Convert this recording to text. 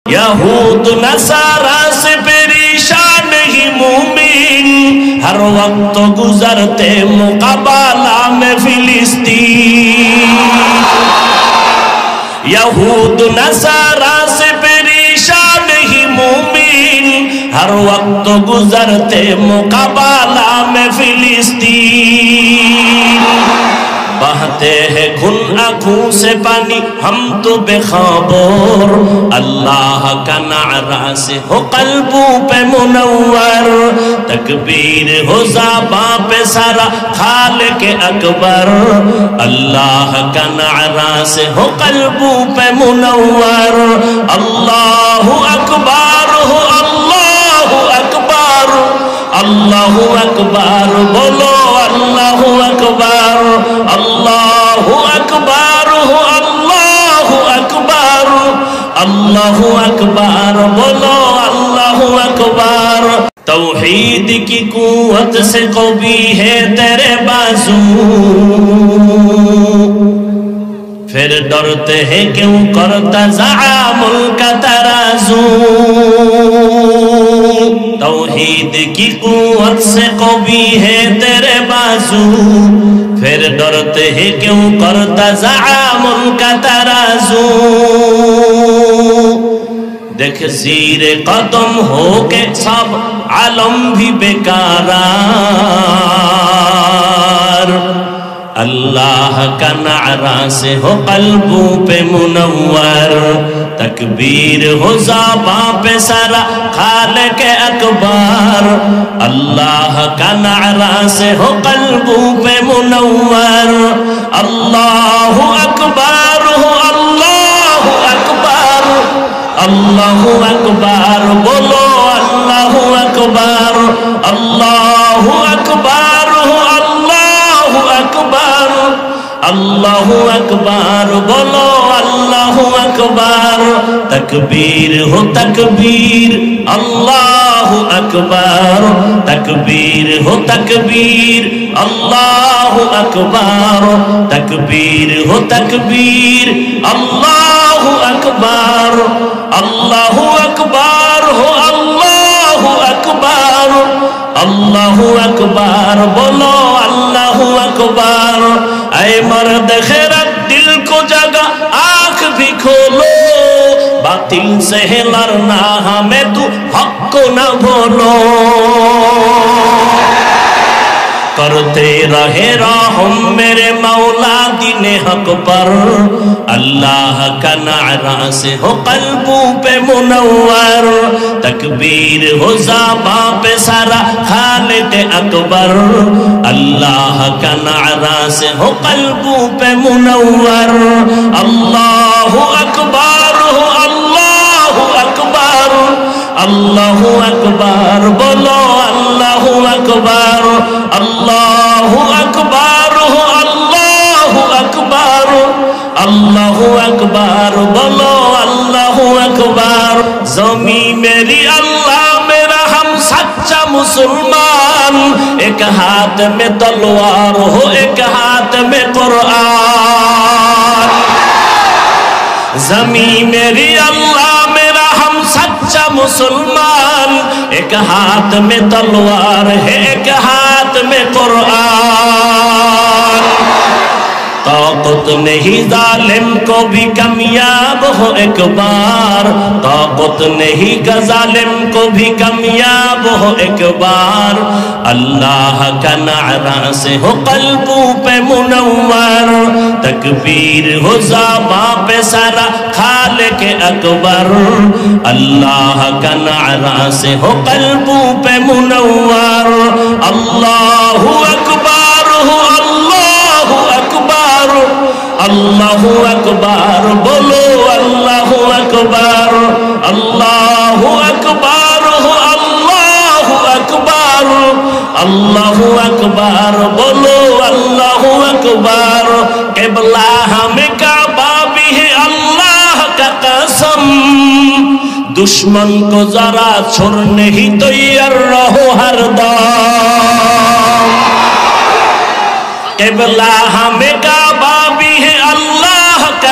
یہود نصارا سے پریشان ہی مومن ہر وقت گزرتے مقابلہ میں فلسطین یہود نصارا سے پریشان ہی مومن ہر وقت گزرتے مقابلہ میں فلسطین بہتے ہیں خون آنکھوں سے پانی ہم تو بے خبر اللہ کا نعرہ سے ہو قلبوں پہ منور تکبیر ہو زباں پہ سارا خالق اکبر اللہ کا نعرہ سے ہو قلبوں پہ منور اللہ اکبر ہو اللہ اکبر اللہ اکبر بولو اللہ اکبر اللہ اکبر ہو اللہ اکبر اللہ اکبر بولو اللہ اکبر توحید کی قوت سے قوی ہے تیرے بازو پھر ڈرتے ہیں کیوں کرتا زعامل کا ترازو توحید کی قوت سے قوی ہے تیرے بازو پھر ڈرتے ہیں کیوں کرتا زعامل کا ترازو دیکھ زیر قدم ہو کے سب عالم بھی بیکارار اللہ کا نعرہ سے ہو قلبوں پہ منور تکبیر ہو زباں پہ سارا خالق اکبر اللہ کا نعرہ سے ہو قلبوں پہ منور اللہ اکبر ہو اللہ اکبر اللہ اکبر بولو اللہ اکبر اللہ اکبر ہو اللہ اکبر اللہ اکبر بولو اللہ اکبر تکبیر ہو تکبیر اللہ اکبر تکبیر ہو تکبیر اللہ اکبر تکبیر ہو تکبیر اللہ اکبر اللہ اکبر ہو اللہ اکبر اللہ اکبر بولو اللہ اکبر اے مرد خیرت دل کو جگہ آنکھ بھی کھولو باطل سے لڑنا ہمیں تو حق کو نہ بولو کرتے رہے رحم میرے مولا دین حق پر اللہ کا نعرہ سے ہو قلبوں پہ منور تکبیر ہو زباں پہ سارا خالق اکبر اللہ کا نعرہ سے ہو قلبوں پہ منور اللہ اکبر ہو اللہ اکبر اللہ اکبر بولو اللہ اکبر اللہ اکبر ہو اللہ اکبر اللہ اکبر بولو اللہ اکبر زمین میری اللہ میرا ہم سچا مسلمان ایک ہاتھ میں تلوار ہو ایک ہاتھ میں قرآن زمین میری اللہ میرا ہم سچا مسلمان ایک ہاتھ میں تلوار ہے ایک ہاتھ میں قرآن طاقت نہیں ظالم کو بھی کامیاب ہو ایک بار طاقت نہیں ظالم کو بھی کامیاب ہو ایک بار اللہ کا نعرہ سے ہو قلبوں پہ منور تکبیر ہو زباں پہ سارا خالق اکبر اللہ کا نعرہ سے ہو قلبوں پہ منور اللہ اکبر ہو اللہ اکبر اللہ اکبر بولو اللہ اکبر اللہ اکبر ہو اللہ اکبر اللہ اکبر بولو اللہ اکبر قبلہ ہمیں کعبہ بھی ہے اللہ کا قسم دشمن کو ذرا چھوڑنے ہی تیار رہو ہر دم قبلہ ہمیں کعبہ بھی ہے اللہ کا